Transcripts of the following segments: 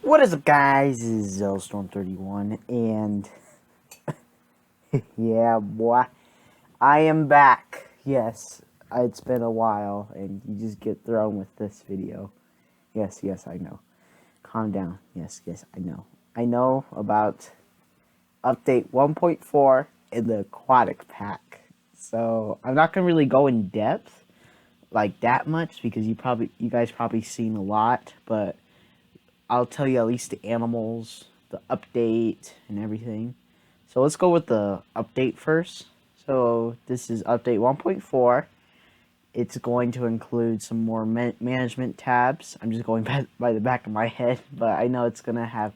What is up, guys? This is Zellstorm31, and yeah, boy, I am back. Yes, it's been a while, and you just get thrown with this video. Yes, I know. Calm down. Yes, I know. I know about update 1.4 in the Aquatic pack. So I'm not gonna really go in depth like that much because you guys probably seen a lot, but I'll tell you at least the animals, the update, and everything. So let's go with the update first. So this is update 1.4. It's going to include some more management tabs. I'm just going by the back of my head, but I know it's going to have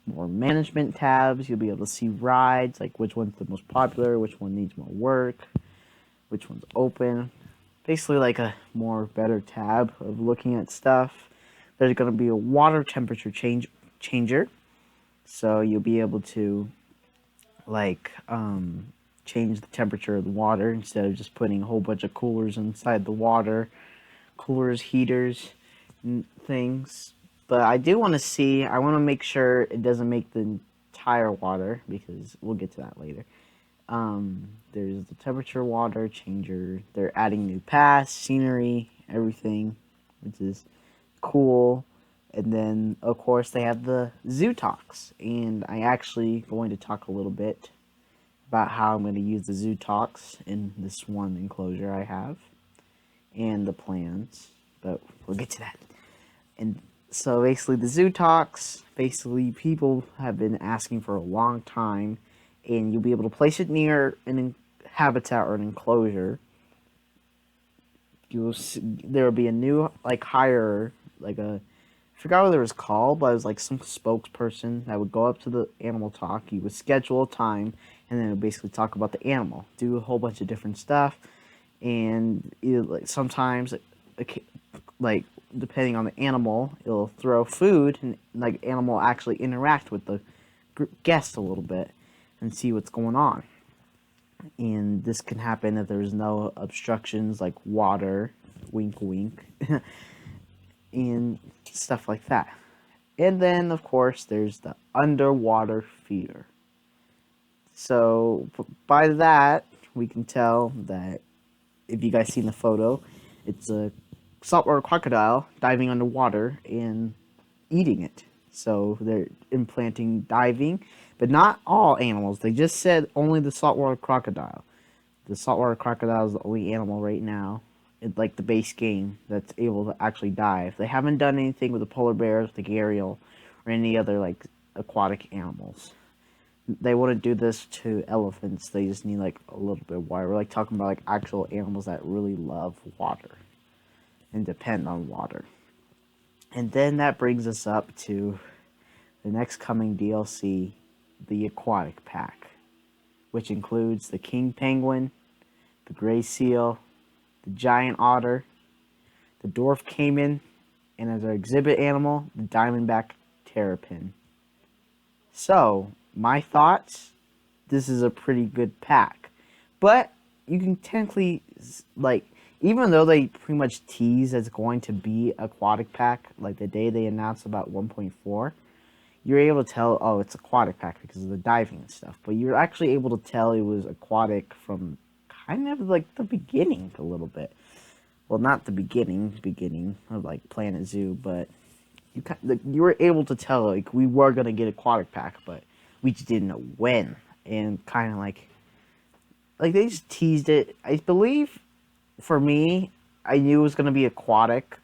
more management tabs. You'll be able to see rides, like which one's the most popular, which one needs more work, which one's open. Basically like a more better tab of looking at stuff. There's going to be a water temperature changer, so you'll be able to like change the temperature of the water instead of just putting a whole bunch of coolers inside the water, coolers, heaters, and things. But I do want to see. I want to make sure it doesn't make the entire water, because we'll get to that later. There's the temperature water changer. They're adding new paths, scenery, everything, which is cool. And then of course they have the zoo talks, and I actually going to talk a little bit about how I'm going to use the zoo talks in this one enclosure I have and the plans, but we'll get to that. And so basically the zoo talks, basically people have been asking for a long time, and you'll be able to place it near an habitat or an enclosure. There will be a new hire, I forgot what it was called, but it was like some spokesperson that would go up to the animal talk. You would schedule a time, and then it would basically talk about the animal, do a whole bunch of different stuff, and sometimes depending on the animal, it'll throw food, and animal actually interact with the guest a little bit and see what's going on. And this can happen if there's no obstructions like water, wink wink, and stuff like that. And then of course there's the underwater feeder. So by that we can tell that, if you guys seen the photo, it's a saltwater crocodile diving underwater and eating it. So they're implanting diving, but not all animals. They just said only the saltwater crocodile. The saltwater crocodile is the only animal right now, like the base game, that's able to actually dive. They haven't done anything with the polar bears, the gharial, or any other like aquatic animals. They wouldn't do this to elephants. They just need like a little bit of water. We're like talking about like actual animals that really love water and depend on water. And then that brings us up to the next coming DLC, the Aquatic pack, which includes the king penguin, the gray seal, the giant otter, the dwarf caiman, and as our exhibit animal, the diamondback terrapin. So, my thoughts, this is a pretty good pack. But you can technically, even though they pretty much tease it's going to be aquatic pack, like the day they announced about 1.4, you're able to tell, oh, it's aquatic pack because of the diving and stuff. But you're actually able to tell it was aquatic from kind of like the beginning a little bit. Well, not the beginning of like Planet Zoo, but you were able to tell like we were gonna get aquatic pack, but we just didn't know when. And kind of like they just teased it. I believe, for me, I knew it was gonna be aquatic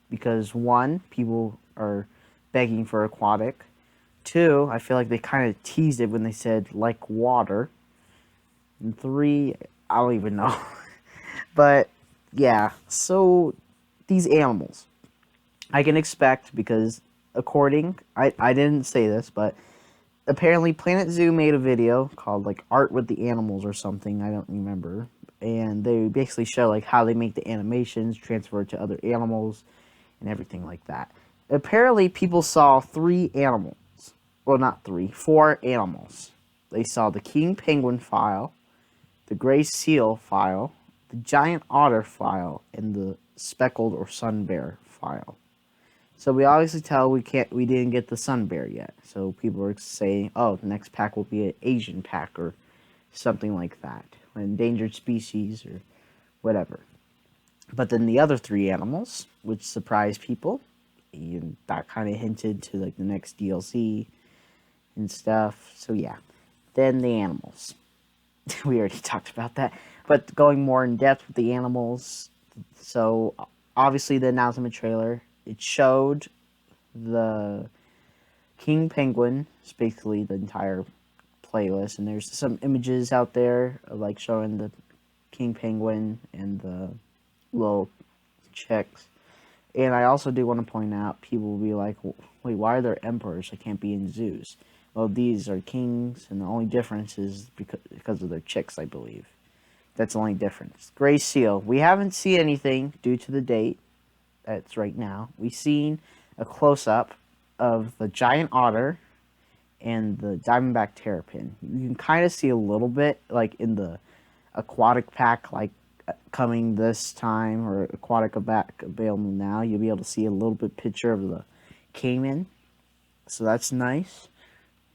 because one, people are begging for aquatic. Two, I feel like they kind of teased it when they said like water. And three, I don't even know. But yeah, so these animals I can expect, because I didn't say this, but apparently Planet Zoo made a video called like Art with the Animals or something, I don't remember. And they basically show like how they make the animations, transfer to other animals, and everything like that. Apparently people saw 3 animals. Well, not 3, 4 animals. They saw the king penguin file, the gray seal file, the giant otter file, and the speckled or sun bear file. So we obviously tell we didn't get the sun bear yet. So people are saying, oh, the next pack will be an Asian pack or something like that, an endangered species or whatever. But then the other three animals, which surprised people, and that kind of hinted to like the next DLC and stuff. So yeah, then the animals. We already talked about that, but going more in depth with the animals. So obviously the announcement trailer, it showed the king penguin. It's basically the entire playlist, and there's some images out there of, like, showing the king penguin and the little chicks. And I also do want to point out, people will be like, wait, why are there emperors? They can't be in zoos. Well, these are kings, and the only difference is because of their chicks, I believe. That's the only difference. Gray seal. We haven't seen anything due to the date. That's right now. We've seen a close-up of the giant otter and the diamondback terrapin. You can kind of see a little bit, like in the aquatic pack, like coming this time, or aquatic back available now. You'll be able to see a little bit picture of the caiman, so that's nice.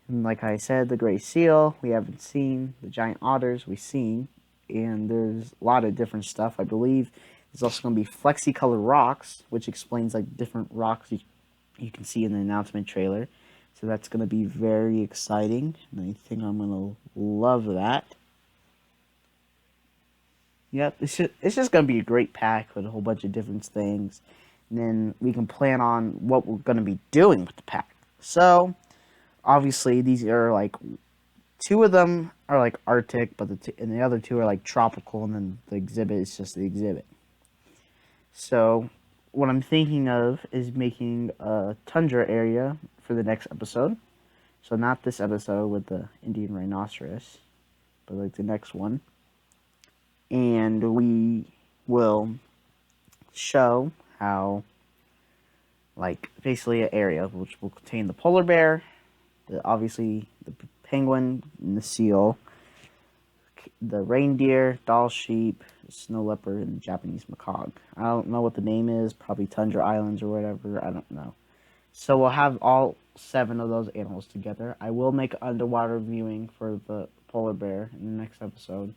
And like I said, the gray seal we haven't seen. The giant otters we've seen, and there's a lot of different stuff. I believe there's also going to be flexi-color rocks, which explains like different rocks you can see in the announcement trailer. So that's going to be very exciting, and I think I'm going to love that. Yep, it's just going to be a great pack with a whole bunch of different things. And then we can plan on what we're going to be doing with the pack. So, obviously, these are like, two of them are like Arctic, but and the other two are like tropical, and then the exhibit is just the exhibit. So, what I'm thinking of is making a tundra area for the next episode. So, not this episode with the Indian rhinoceros, but like the next one. And we will show how, like, basically an area which will contain the polar bear, obviously the penguin and the seal, the reindeer, doll sheep, snow leopard, and Japanese macaque. I don't know what the name is, probably Tundra Islands or whatever, I don't know. So we'll have all 7 of those animals together. I will make underwater viewing for the polar bear in the next episode,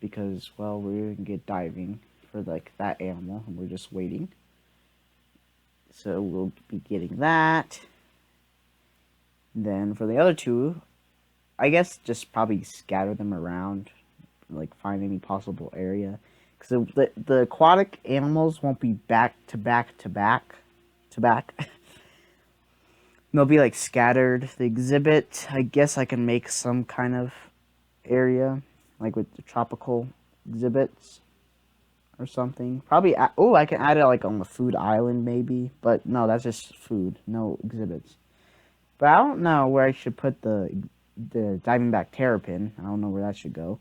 because, well, we're going to get diving for, like, that animal, and we're just waiting. So we'll be getting that. And then for the other 2, I guess just probably scatter them around, like, find any possible area. Because the aquatic animals won't be back to back to back to back. They'll be, like, scattered. The exhibit, I guess I can make some kind of area, like with the tropical exhibits or something. Probably, oh, I can add it like on the food island maybe, but no, that's just food, no exhibits. But I don't know where I should put the diamondback terrapin. I don't know where that should go.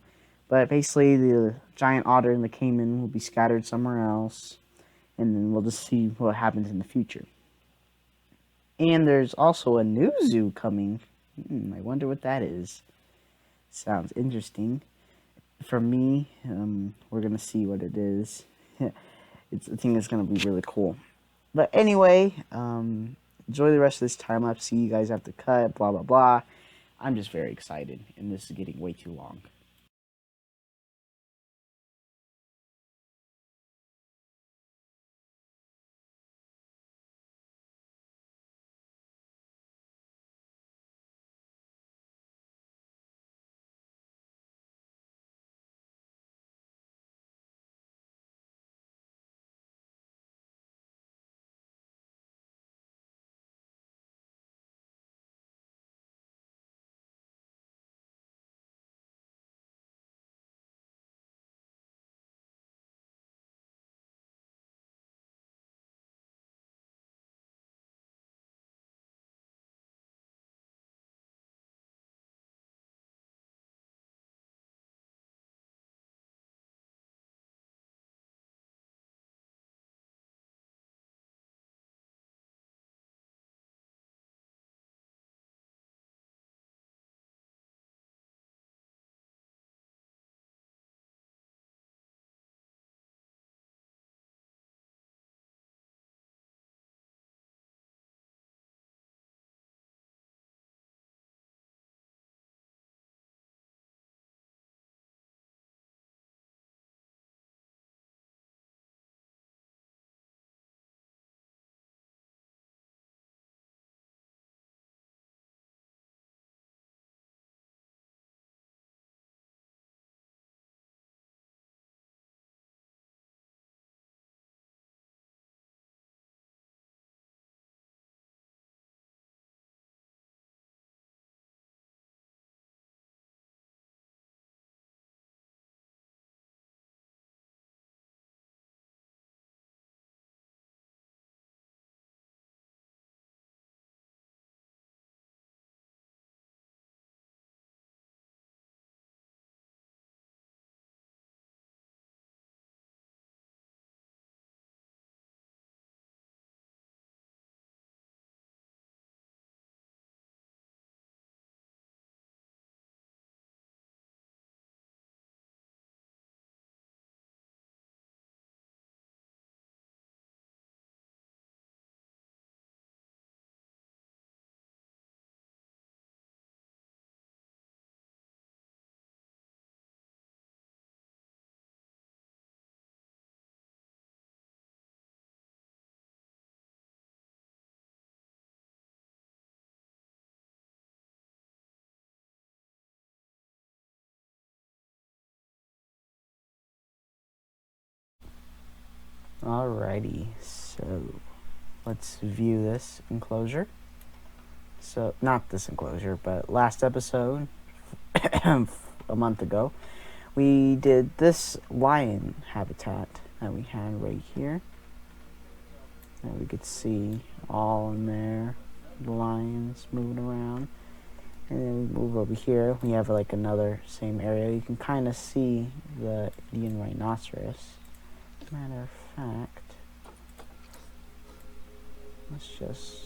But basically, the giant otter and the caiman will be scattered somewhere else, and then we'll just see what happens in the future. And there's also a new zoo coming. I wonder what that is. Sounds interesting. For me, we're gonna see what it is. I think it's gonna be really cool. But anyway, enjoy the rest of this time lapse. See you guys after cut. Blah blah blah. I'm just very excited, and this is getting way too long. Alrighty, so let's view this enclosure. So, not this enclosure, but last episode, a month ago, we did this lion habitat that we had right here. And we could see all in there, the lions moving around. And then we move over here, we have like another same area. You can kind of see the Indian rhinoceros. Matter of fact, let's just,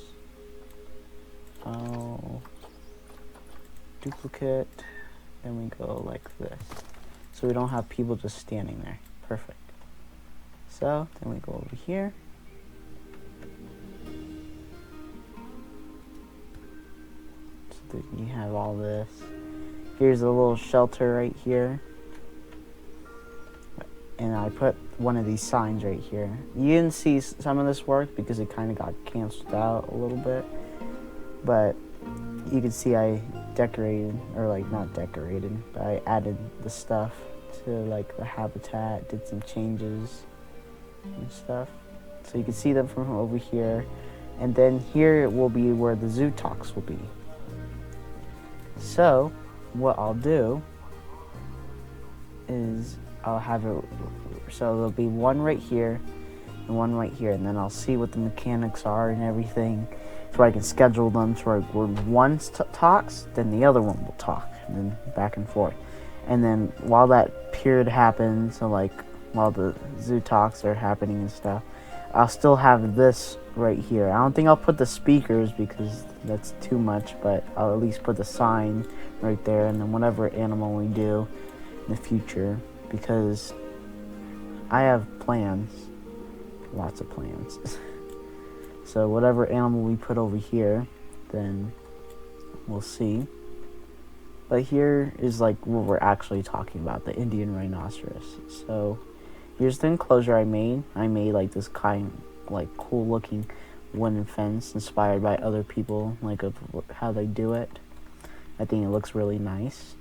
duplicate, then we go like this. So we don't have people just standing there. Perfect. So, then we go over here. So that you have all this. Here's a little shelter right here. And I put one of these signs right here. You didn't see some of this work because it kind of got canceled out a little bit. But you can see I decorated, or like not decorated, but I added the stuff to like the habitat, did some changes and stuff. So you can see them from over here. And then here will be where the zoo talks will be. So what I'll do is I'll have it, so there'll be one right here and one right here, and then I'll see what the mechanics are and everything, so I can schedule them so when one talks, then the other one will talk, and then back and forth. And then while that period happens, so like while the zoo talks are happening and stuff, I'll still have this right here. I don't think I'll put the speakers because that's too much, but I'll at least put the sign right there, and then whatever animal we do in the future, because I have plans, lots of plans. So whatever animal we put over here, then we'll see. But here is like what we're actually talking about, the Indian rhinoceros. So here's the enclosure I made. I made like this kind, like cool looking wooden fence inspired by other people, like of how they do it. I think it looks really nice.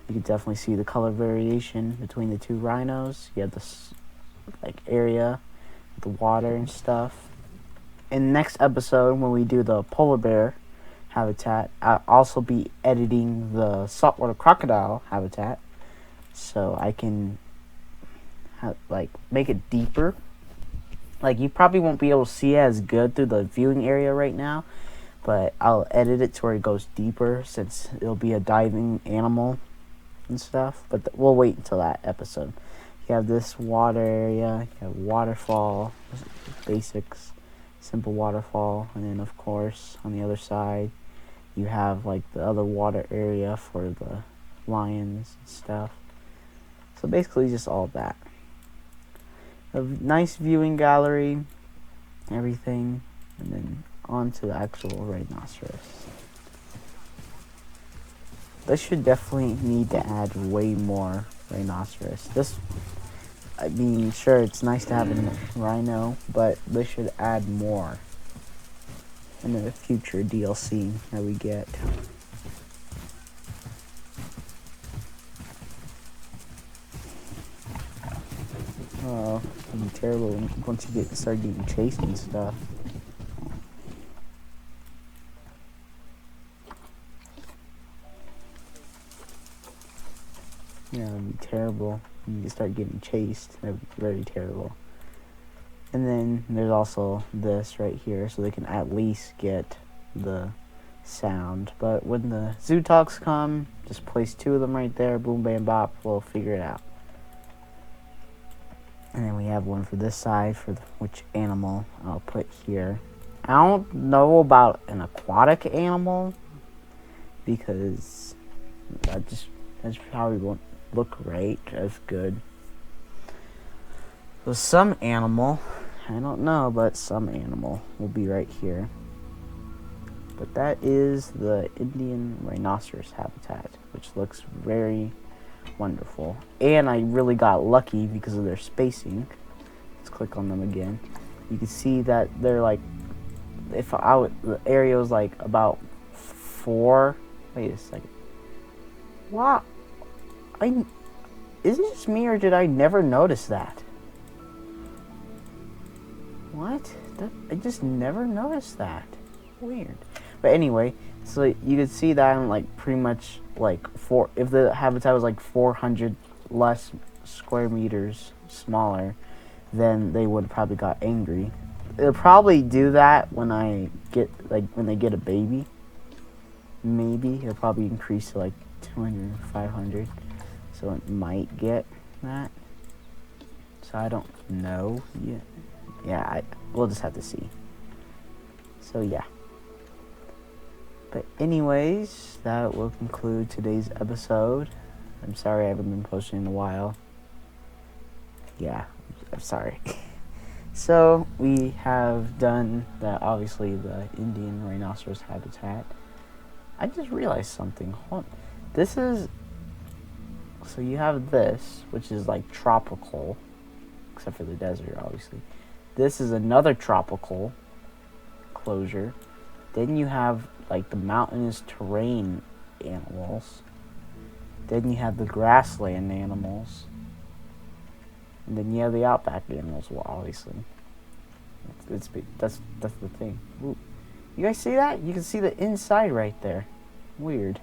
You can definitely see the color variation between the two rhinos. You have this like area with the water and stuff. In the next episode, when we do the polar bear habitat, I'll also be editing the saltwater crocodile habitat, so I can like make it deeper. Like you probably won't be able to see it as good through the viewing area right now, but I'll edit it to where it goes deeper since it'll be a diving animal and stuff, but we'll wait until that episode. You have this water area, you have waterfall, basics, simple waterfall, and then of course on the other side you have like the other water area for the lions and stuff. So basically just all that. A nice viewing gallery, everything, and then on to the actual rhinoceros. This should definitely need to add way more rhinoceros. This, I mean, sure, it's nice to have a rhino, but they should add more in the future DLC that we get. Oh, it'd be terrible once you start getting chased and stuff. Yeah, it'd be terrible. You start getting chased. That'd be very terrible. And then there's also this right here, so they can at least get the sound. But when the zoo talks come, just place two of them right there. Boom, bam, bop. We'll figure it out. And then we have one for this side for which animal I'll put here. I don't know about an aquatic animal because that's probably won't look right as good. So some animal, I don't know, but some animal will be right here. But that is the Indian rhinoceros habitat, which looks very wonderful. And I really got lucky because of their spacing. Let's click on them again. You can see that they're like, the area was like about 4. Wait a second. Wow. Is it just me or did I never notice that? What? I just never noticed that. Weird. But anyway, so you could see that I'm like pretty much like if the habitat was like 400 less square meters smaller, then they would have probably got angry. They'll probably do that when when they get a baby. Maybe it'll probably increase to like 200, 500. So it might get that. So I don't know yet. Yeah, we'll just have to see. So yeah. But anyways, that will conclude today's episode. I'm sorry I haven't been posting in a while. Yeah, I'm sorry. So we have done obviously the Indian rhinoceros habitat. I just realized something. This is, so you have this, which is like tropical, except for the desert, obviously. This is another tropical closure. Then you have like the mountainous terrain animals. Then you have the grassland animals. And then you have the outback animals, well, obviously. That's the thing. Ooh. You guys see that? You can see the inside right there. Weird.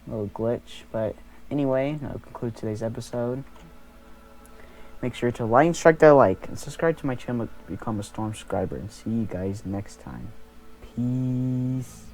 A little glitch. But anyway, that'll conclude today's episode. Make sure to like and strike that like. And subscribe to my channel to become a Storm subscriber. And see you guys next time. Peace.